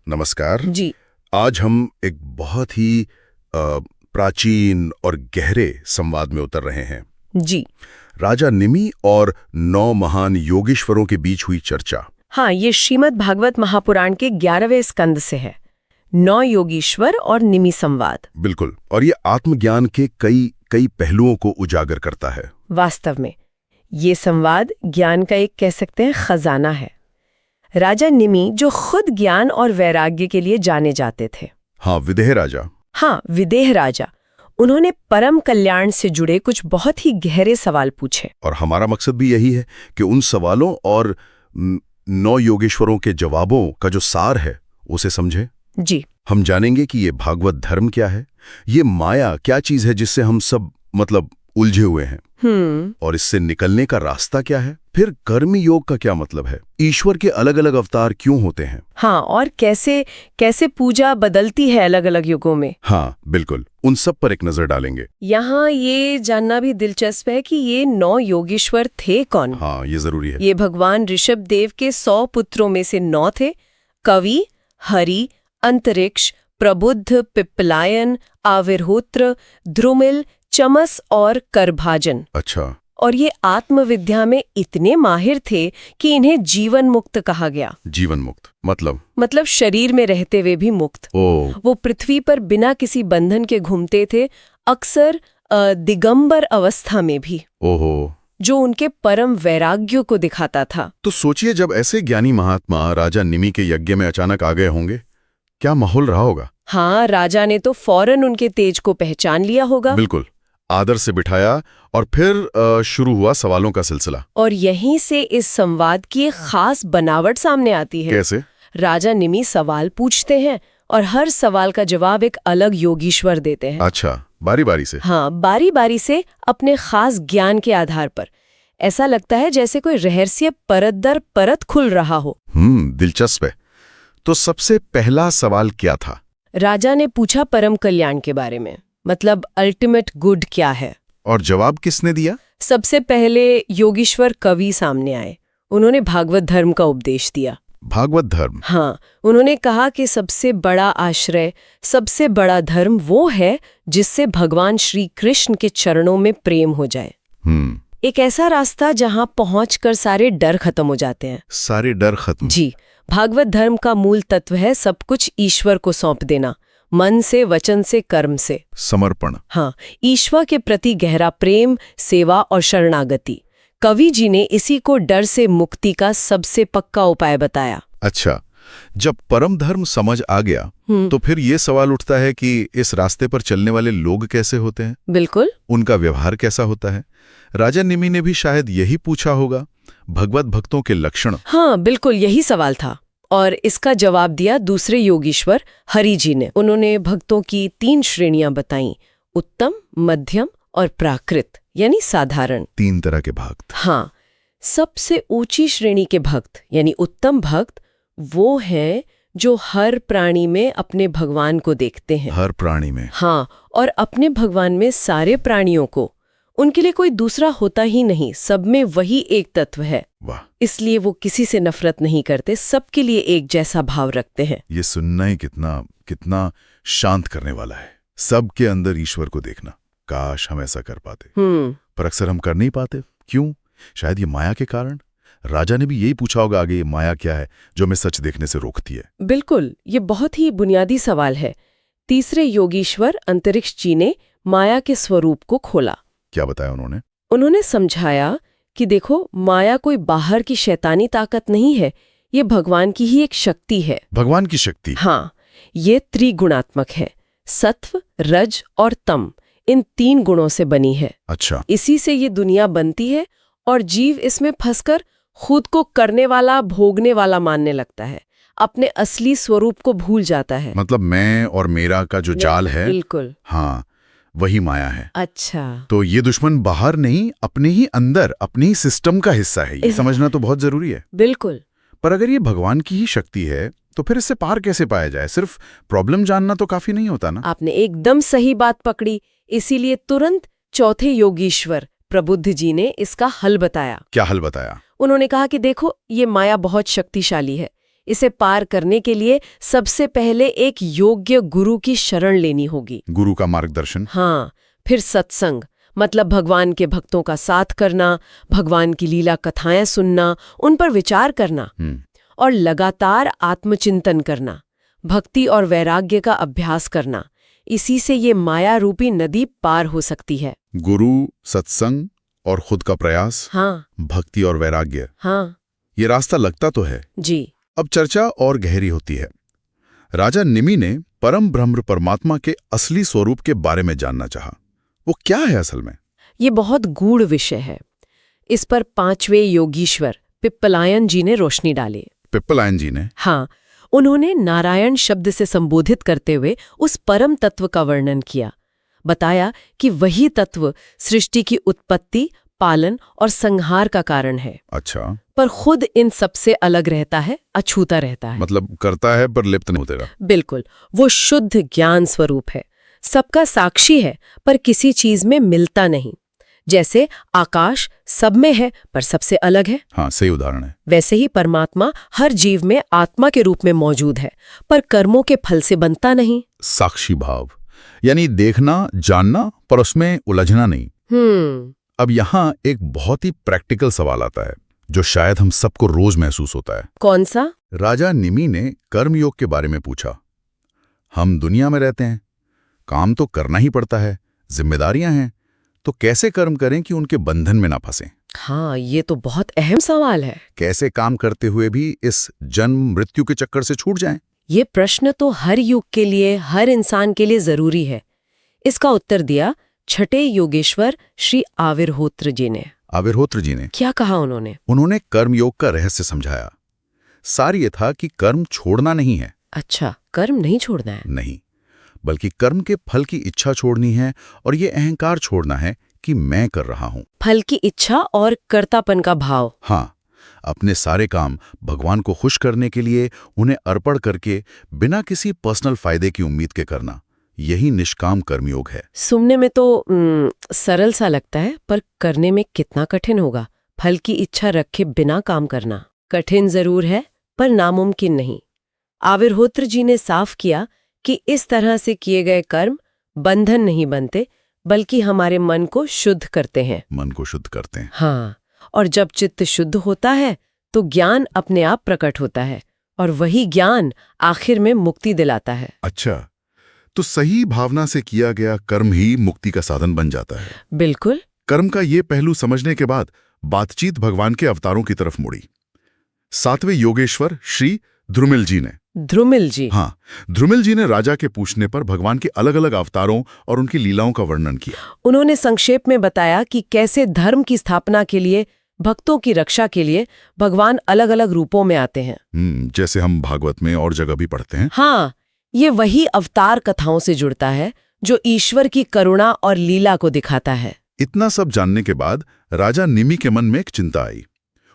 नमस्कार जी। आज हम एक बहुत ही प्राचीन और गहरे संवाद में उतर रहे हैं। जी राजा निमि और 9 महान योगीश्वरों के बीच हुई चर्चा। हाँ, ये श्रीमद् भागवत महापुराण के 11वें स्कंद से है। 9 योगीश्वर और निमि संवाद। बिल्कुल, और ये आत्मज्ञान के कई कई पहलुओं को उजागर करता है। वास्तव में ये संवाद ज्ञान का एक कह सकते हैं खजाना है। राजा निमि जो खुद ज्ञान और वैराग्य के लिए जाने जाते थे। हाँ, विदेह राजा। हाँ, विदेह राजा। उन्होंने परम कल्याण से जुड़े कुछ बहुत ही गहरे सवाल पूछे। और हमारा मकसद भी यही है कि उन सवालों और 9 योगेश्वरों के जवाबों का जो सार है उसे समझें। जी। हम जानेंगे कि ये भागवत धर्म क्या है, ये माया क्या चीज है जिससे हम सब उलझे हुए हैं, और इससे निकलने का रास्ता क्या है। फिर कर्म योग का क्या मतलब है, ईश्वर के अलग अलग अवतार क्यों होते हैं। हाँ, और कैसे कैसे पूजा बदलती है अलग अलग युगों में। हाँ बिल्कुल, उन सब पर एक नजर डालेंगे। यहाँ ये जानना भी दिलचस्प है कि ये 9 योगेश्वर थे कौन। हाँ, ये जरूरी है। ये भगवान ऋषभ देव के 100 पुत्रों में से 9 थे। कवि, हरि, अंतरिक्ष, प्रबुद्ध, पिप्पलायन, आविर्होत्र, द्रुमिल, चमस और करभाजन। अच्छा। और ये आत्मविद्या में इतने माहिर थे कि इन्हें जीवन मुक्त कहा गया। जीवन मुक्त मतलब शरीर में रहते हुए भी मुक्त। वो पृथ्वी पर बिना किसी बंधन के घूमते थे, अक्सर दिगंबर अवस्था में भी। ओहो, जो उनके परम वैराग्य को दिखाता था। तो सोचिए, जब ऐसे ज्ञानी महात्मा राजा निमि के यज्ञ में अचानक आ गए होंगे, क्या माहौल रहा होगा। हाँ, राजा ने तो फौरन उनके तेज को पहचान लिया होगा। बिल्कुल, आदर से बिठाया और फिर शुरू हुआ सवालों का सिलसिला। और यहीं से इस संवाद की एक खास बनावट सामने आती है। कैसे? राजा निमि सवाल पूछते हैं और हर सवाल का जवाब एक अलग योगीश्वर देते हैं। अच्छा, बारी बारी से। हाँ, बारी बारी से अपने खास ज्ञान के आधार पर। ऐसा लगता है जैसे कोई रहस्य परत दर परत खुल रहा हो। दिलचस्प है। तो सबसे पहला सवाल क्या था? राजा ने पूछा परम कल्याण के बारे में, मतलब अल्टीमेट गुड क्या है। और जवाब किसने दिया? सबसे पहले योगीश्वर कवि सामने आए। उन्होंने भागवत धर्म का उपदेश दिया। भागवत धर्म? हाँ, उन्होंने कहा कि सबसे बड़ा आश्रय, सबसे बड़ा धर्म वो है जिससे भगवान श्री कृष्ण के चरणों में प्रेम हो जाए। एक ऐसा रास्ता जहां पहुंचकर सारे डर खत्म हो जाते हैं। सारे डर खत्म? जी। भागवत धर्म का मूल तत्व है सब कुछ ईश्वर को सौंप देना, मन से, वचन से, कर्म से। समर्पण। हाँ, ईश्वर के प्रति गहरा प्रेम, सेवा और शरणागति। कवि जी ने इसी को डर से मुक्ति का सबसे पक्का उपाय बताया। अच्छा, जब परम धर्म समझ आ गया तो फिर ये सवाल उठता है कि इस रास्ते पर चलने वाले लोग कैसे होते हैं। बिल्कुल, उनका व्यवहार कैसा होता है। राजा निमि ने भी शायद यही पूछा होगा, भगवत भक्तों के लक्षण। हाँ बिल्कुल, यही सवाल था। और इसका जवाब दिया दूसरे योगीश्वर हरि जी ने। उन्होंने भक्तों की 3 श्रेणियां बताई, उत्तम, मध्यम और प्राकृत, यानी साधारण। 3 तरह के भक्त। हाँ, सबसे ऊंची श्रेणी के भक्त यानी उत्तम भक्त वो हैं जो हर प्राणी में अपने भगवान को देखते हैं। हर प्राणी में? हाँ, और अपने भगवान में सारे प्राणियों को। उनके लिए कोई दूसरा होता ही नहीं, सब में वही एक तत्व है। वाह। इसलिए वो किसी से नफरत नहीं करते, सबके लिए एक जैसा भाव रखते हैं। ये सुनना ही कितना शांत करने वाला है। सबके अंदर ईश्वर को देखना। काश हम ऐसा कर पाते, पर अक्सर हम कर नहीं पाते। क्यों? शायद ये माया के कारण। राजा ने भी यही पूछा होगा आगे, ये माया क्या है जो हमें सच देखने से रोकती है। बिल्कुल, ये बहुत ही बुनियादी सवाल है। तीसरे योगीश्वर अंतरिक्ष जी ने माया के स्वरूप को खोला। क्या बताया उन्होंने? उन्होंने समझाया कि देखो, माया कोई बाहर की शैतानी ताकत नहीं है, ये भगवान की ही एक शक्ति है। भगवान की शक्ति? हाँ, ये त्रिगुणात्मक है। सत्व, रज और तम, इन 3 गुणों से बनी है। अच्छा। इसी से ये दुनिया बनती है और जीव इसमें फंसकर खुद को करने वाला, भोगने वाला मानने लगता है, अपने असली स्वरूप को भूल जाता है। मतलब मैं और मेरा का जो जाल है, बिल्कुल, हाँ, वही माया है। अच्छा, तो ये दुश्मन बाहर नहीं, अपने ही अंदर, अपने ही सिस्टम का हिस्सा है। ये समझना तो बहुत जरूरी है। बिल्कुल। पर अगर ये भगवान की ही शक्ति है तो फिर इससे पार कैसे पाया जाए? सिर्फ प्रॉब्लम जानना तो काफी नहीं होता ना। आपने एकदम सही बात पकड़ी। इसीलिए तुरंत चौथे योगीश्वर प्रबुद्ध जी ने इसका हल बताया। क्या हल बताया? उन्होंने कहा कि देखो, ये माया बहुत शक्तिशाली है, इसे पार करने के लिए सबसे पहले एक योग्य गुरु की शरण लेनी होगी। गुरु का मार्गदर्शन। हाँ, फिर सत्संग, मतलब भगवान के भक्तों का साथ करना, भगवान की लीला कथाएं सुनना, उन पर विचार करना और लगातार आत्मचिंतन करना, भक्ति और वैराग्य का अभ्यास करना। इसी से ये माया रूपी नदी पार हो सकती है। गुरु, सत्संग और खुद का प्रयास। हाँ, भक्ति और वैराग्य। हाँ ये रास्ता लगता तो है। जी। अब चर्चा और गहरी होती है। राजा निमि ने परम ब्रह्म परमात्मा के असली स्वरूप के बारे में जानना चाहा। वो क्या है असल में? ये बहुत गूढ़ विषय है। इस पर 5वें योगीश्वर पिप्पलायन जी ने रोशनी डाली। पिप्पलायन जी ने? हाँ, उन्होंने नारायण शब्द से संबोधित करते हुए उस परम तत्व का वर्णन किया। बताया कि वही तत्व सृष्टि की उत्पत्ति, पालन और संहार का कारण है। अच्छा। पर खुद इन सबसे अलग रहता है, अछूता रहता है। मतलब करता है पर लिप्त नहीं होता। बिल्कुल, वो शुद्ध ज्ञान स्वरूप है, सबका साक्षी है पर किसी चीज में मिलता नहीं। जैसे आकाश सब में है पर सबसे अलग है। हाँ, सही उदाहरण है। वैसे ही परमात्मा हर जीव में आत्मा के रूप में मौजूद है पर कर्मों के फल से बनता नहीं। साक्षी भाव, यानी देखना, जानना पर उसमें उलझना नहीं। अब यहाँ एक बहुत ही प्रैक्टिकल सवाल आता है जो शायद हम सबको रोज महसूस होता है। कौन सा? राजा निमि ने कर्मयोग के बारे में पूछा। हम दुनिया में रहते हैं, काम तो करना ही पड़ता है, जिम्मेदारियां हैं, तो कैसे कर्म करें कि उनके बंधन में ना फंसें? हाँ, ये तो बहुत अहम सवाल है। कैसे काम करते हुए भी इस जन्म मृत्यु के चक्कर से छूट जाएं? ये प्रश्न तो हर युग के लिए, हर इंसान के लिए जरूरी है। इसका उत्तर दिया छठे योगेश्वर श्री आविर्होत्र जी ने। आविर्होत्र जी ने क्या कहा उन्होंने? उन्होंने कर्मयोग का रहस्य समझाया। सार ये था कि कर्म छोड़ना नहीं है। अच्छा, कर्म नहीं छोड़ना है? नहीं, बल्कि कर्म के फल की इच्छा छोड़नी है और ये अहंकार छोड़ना है कि मैं कर रहा हूं। फल की इच्छा और कर्तापन का भाव। हाँ, अपने सारे काम भगवान को खुश करने के लिए उन्हें अर्पण करके बिना किसी पर्सनल फायदे की उम्मीद के करना, यही निष्काम कर्मयोग है। सुनने में तो सरल सा लगता है पर करने में कितना कठिन होगा। फल की इच्छा रखे बिना काम करना कठिन जरूर है पर नामुमकिन नहीं। आविर्होत्र जी ने साफ किया कि इस तरह से किए गए कर्म बंधन नहीं बनते बल्कि हमारे मन को शुद्ध करते हैं। मन को शुद्ध करते हैं। हाँ, और जब चित्त शुद्ध होता है तो ज्ञान अपने आप प्रकट होता है और वही ज्ञान आखिर में मुक्ति दिलाता है। अच्छा, तो सही भावना से किया गया कर्म ही मुक्ति का साधन बन जाता है। बिल्कुल। कर्म का ये पहलू समझने के बाद बातचीत भगवान के अवतारों की तरफ मुड़ी। 7वें योगेश्वर श्री ध्रुमिल जी ने। ध्रुमिल जी? हाँ, ध्रुमिल जी ने राजा के पूछने पर भगवान के अलग अलग अवतारों और उनकी लीलाओं का वर्णन किया। उन्होंने संक्षेप में बताया कि कैसे धर्म की स्थापना के लिए, भक्तों की रक्षा के लिए भगवान अलग अलग रूपों में आते हैं। जैसे हम भागवत में और जगह भी पढ़ते हैं। हाँ, ये वही अवतार कथाओं से जुड़ता है जो ईश्वर की करुणा और लीला को दिखाता है। इतना सब जानने के बाद राजा निमि के मन में एक चिंता आई।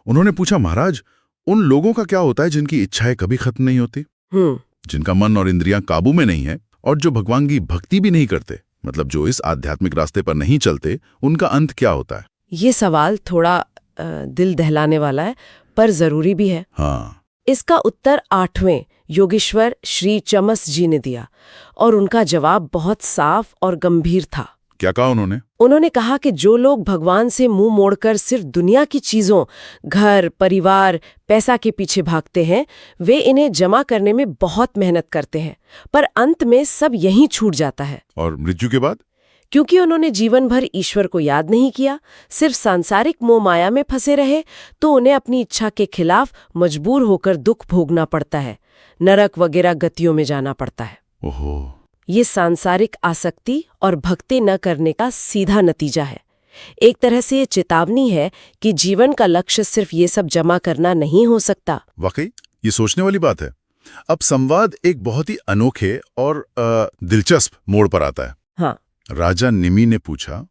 उन्होंने पूछा, महाराज, उन लोगों का क्या होता है जिनकी इच्छाएं कभी खत्म नहीं होती, जिनका मन और इंद्रियां काबू में नहीं है और जो भगवान की भक्ति भी नहीं करते, मतलब जो इस आध्यात्मिक रास्ते पर नहीं चलते, उनका अंत क्या होता है? ये सवाल थोड़ा दिल दहलाने वाला है पर जरूरी भी है। हाँ। इसका उत्तर 8वें योगेश्वर श्री चमस जी ने दिया और उनका जवाब बहुत साफ और गंभीर था। क्या कहा उन्होंने? उन्होंने कहा कि जो लोग भगवान से मुंह मोड़कर सिर्फ दुनिया की चीजों, घर, परिवार, पैसा के पीछे भागते हैं, वे इन्हें जमा करने में बहुत मेहनत करते हैं पर अंत में सब यहीं छूट जाता है। और मृत्यु के बाद? क्योंकि उन्होंने जीवन भर ईश्वर को याद नहीं किया, सिर्फ सांसारिक मोह माया में फंसे रहे, तो उन्हें अपनी इच्छा के खिलाफ मजबूर होकर दुख भोगना पड़ता है, नरक वगैरह गतियों में जाना पड़ता है। ओहो। ये सांसारिक आसक्ति और भक्ति न करने का सीधा नतीजा है। एक तरह से ये चेतावनी है कि जीवन का लक्ष्य सिर्फ ये सब जमा करना नहीं हो सकता। वाकई ये सोचने वाली बात है। अब संवाद एक बहुत ही अनोखे और दिलचस्प मोड़ पर आता है। हाँ। राजा निमि ने पूछा,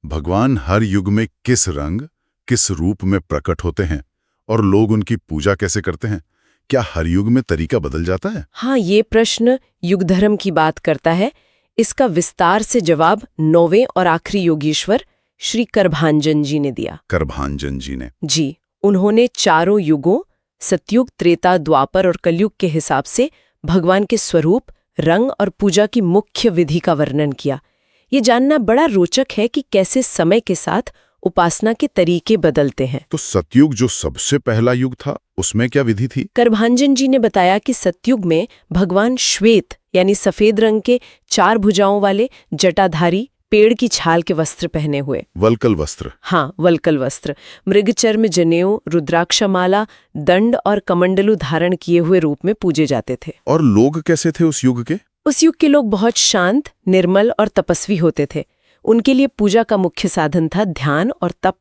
भगवान हर युग में किस रंग, किस रूप में प्रकट होते हैं और लोग उनकी पूजा कैसे करते हैं? क्या हर युग में तरीका बदल जाता है? हाँ, ये प्रश्न युग धर्म की बात करता है। इसका विस्तार से जवाब 9वें और आखिरी योगेश्वर श्री करभांजन जी ने दिया। करभांजन जी ने? जी, उन्होंने चारों युगों सतयुग, त्रेता, द्वापर और कलयुग के हिसाब से भगवान के स्वरूप, रंग और पूजा की मुख्य विधि का वर्णन किया। ये जानना बड़ा रोचक है कि कैसे समय के साथ उपासना के तरीके बदलते हैं। तो सतयुग जो सबसे पहला युग था, उसमें क्या विधि थी? करभांजन जी ने बताया कि सतयुग में भगवान श्वेत यानी सफेद रंग के 4 भुजाओं वाले जटाधारी पेड़ की छाल के वस्त्र पहने हुए, वल्कल वस्त्र। हाँ, वल्कल वस्त्र, मृगचर्म, जनेऊ, रुद्राक्षमाला, दंड और कमंडलू धारण किए हुए रूप में पूजे जाते थे। और लोग कैसे थे उस युग के? उस युग के लोग बहुत शांत, निर्मल और तपस्वी होते थे। उनके लिए पूजा का मुख्य साधन था ध्यान और तप,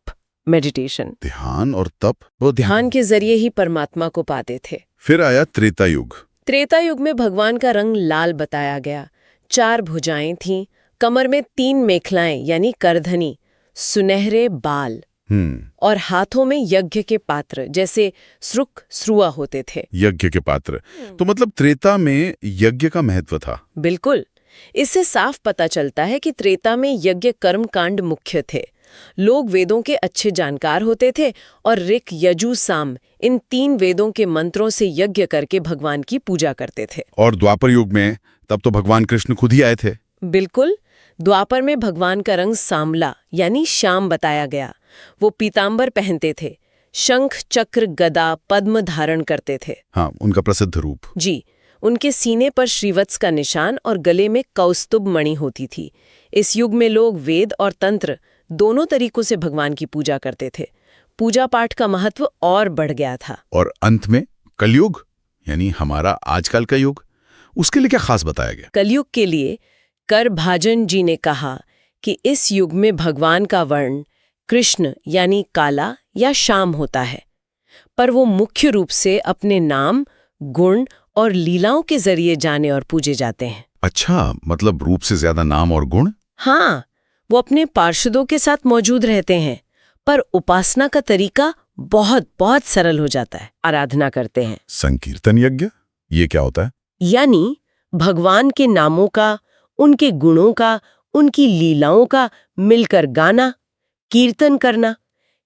मेडिटेशन। ध्यान और तप? वो ध्यान के जरिए ही परमात्मा को पाते थे। फिर आया त्रेता युग। त्रेता युग में भगवान का रंग लाल बताया गया। 4 भुजाएं थीं, कमर में 3 मेखलाएं यानी करधनी, सुनहरे बाल और हाथों में यज्ञ के पात्र जैसे श्रुक, श्रुआ होते थे। यज्ञ के पात्र, तो मतलब त्रेता में यज्ञ का महत्व था। बिल्कुल। इससे साफ पता चलता है कि त्रेता में यज्ञ कर्म कांड मुख्य थे। लोग वेदों के अच्छे जानकार होते थे और ऋक, यजु, साम इन 3 वेदों के मंत्रों से यज्ञ करके भगवान की पूजा करते थे। और द्वापर युग में तब तो भगवान कृष्ण खुद ही आए थे। बिल्कुल। द्वापर में भगवान का रंग सांवला यानी श्याम बताया गया। वो पीतांबर पहनते थे, शंख, चक्र, गदा, पद्म धारण करते थे। हाँ, उनका प्रसिद्ध रूप। जी। उनके सीने पर श्रीवत्स का निशान और गले में कौस्तुभ मणि होती थी। इस युग में लोग वेद और तंत्र दोनों तरीकों से भगवान की पूजा करते थे। पूजा पाठ का महत्व और बढ़ गया था। और अंत में कलयुग यानी हमारा आजकल का युग, उसके लिए क्या खास बताया गया? कलयुग के लिए करभाजन जी ने कहा कि इस युग में भगवान का वर्ण कृष्ण यानी काला या श्याम होता है, पर वो मुख्य रूप से अपने नाम, गुण और लीलाओं के जरिए जाने और पूजे जाते हैं। अच्छा, मतलब रूप से ज्यादा नाम और गुण? हाँ, वो अपने पार्षदों के साथ मौजूद रहते हैं, पर उपासना का तरीका बहुत बहुत सरल हो जाता है। आराधना करते हैं। संकीर्तन यज्ञ, ये क्या होता है? यानी भगवान के नामों का, उनके गुणों का, उनकी लीलाओं का मिलकर गाना, कीर्तन करना,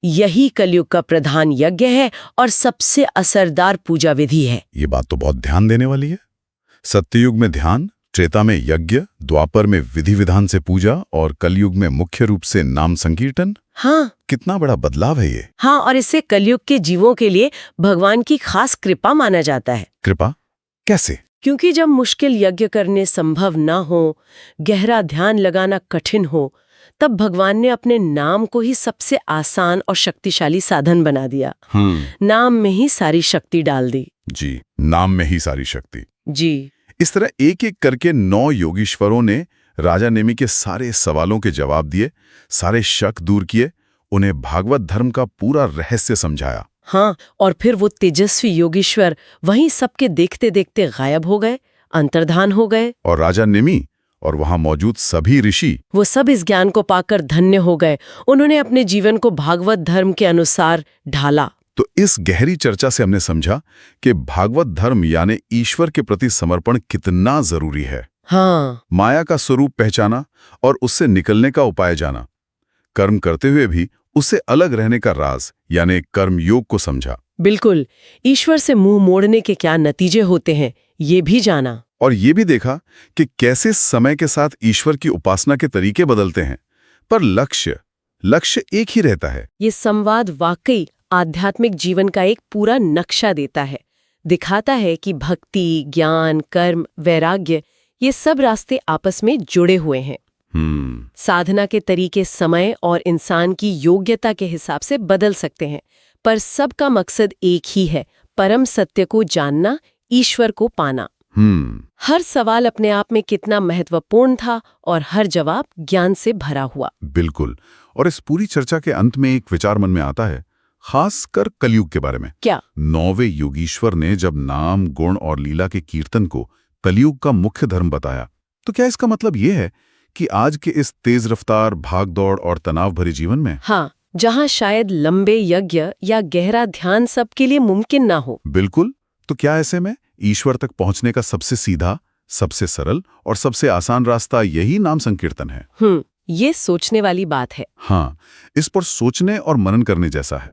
यही कलयुग का प्रधान यज्ञ है और सबसे असरदार पूजा विधि है। ये बात तो बहुत ध्यान देने वाली है। सत्ययुग में ध्यान, त्रेता में यज्ञ, द्वापर में विधि विधान से पूजा और कलयुग में मुख्य रूप से नाम संकीर्तन। हाँ, कितना बड़ा बदलाव है ये। हाँ, और इससे कलयुग के जीवों के लिए भगवान की खास कृपा माना जाता है। कृपा कैसे? क्योंकि जब मुश्किल यज्ञ करने संभव ना हो, गहरा ध्यान लगाना कठिन हो, तब भगवान ने अपने नाम को ही सबसे आसान और शक्तिशाली साधन बना दिया। नाम में ही सारी शक्ति डाल दी। जी, नाम में ही सारी शक्ति। जी। इस तरह एक एक करके 9 योगीश्वरों ने राजा नेमि के सारे सवालों के जवाब दिए, सारे शक दूर किए, उन्हें भागवत धर्म का पूरा रहस्य समझाया। हाँ, और फिर वो तेजस्वी योगीश्वर वहीं सबके देखते देखते गायब हो गए, अंतर्धान हो गए। और राजा नेमि और वहां मौजूद सभी ऋषि, वो सब इस ज्ञान को पाकर धन्य हो गए। उन्होंने अपने जीवन को भागवत धर्म के अनुसार ढाला। तो इस गहरी चर्चा से हमने समझा कि भागवत धर्म यानी ईश्वर के प्रति समर्पण कितना जरूरी है। हाँ, माया का स्वरूप पहचाना और उससे निकलने का उपाय जाना, कर्म करते हुए भी उससे अलग रहने का राज यानी कर्म योग को समझा। बिल्कुल, ईश्वर से मुंह मोड़ने के क्या नतीजे होते हैं ये भी जाना। और ये भी देखा कि कैसे समय के साथ ईश्वर की उपासना के तरीके बदलते हैं, पर लक्ष्य एक ही रहता है। ये संवाद वाकई आध्यात्मिक जीवन का एक पूरा नक्शा देता है, दिखाता है कि भक्ति, ज्ञान, कर्म, वैराग्य ये सब रास्ते आपस में जुड़े हुए हैं। साधना के तरीके समय और इंसान की योग्यता के हिसाब से बदल सकते हैं, पर सबका मकसद एक ही है, परम सत्य को जानना, ईश्वर को पाना। हर सवाल अपने आप में कितना महत्वपूर्ण था और हर जवाब ज्ञान से भरा हुआ। बिल्कुल। और इस पूरी चर्चा के अंत में एक विचार मन में आता है, खासकर कलयुग के बारे में। क्या? 9वें योगीश्वर ने जब नाम, गुण और लीला के कीर्तन को कलयुग का मुख्य धर्म बताया, तो क्या इसका मतलब ये है कि आज के इस तेज रफ्तार, भागदौड़ और तनाव भरे जीवन में, हाँ, जहाँ शायद लंबे यज्ञ या गहरा ध्यान सबके लिए मुमकिन ना हो, बिल्कुल, तो क्या ऐसे में ईश्वर तक पहुंचने का सबसे सीधा, सबसे सरल और सबसे आसान रास्ता यही नाम संकीर्तन है? ये सोचने वाली बात है। हाँ, इस पर सोचने और मनन करने जैसा है।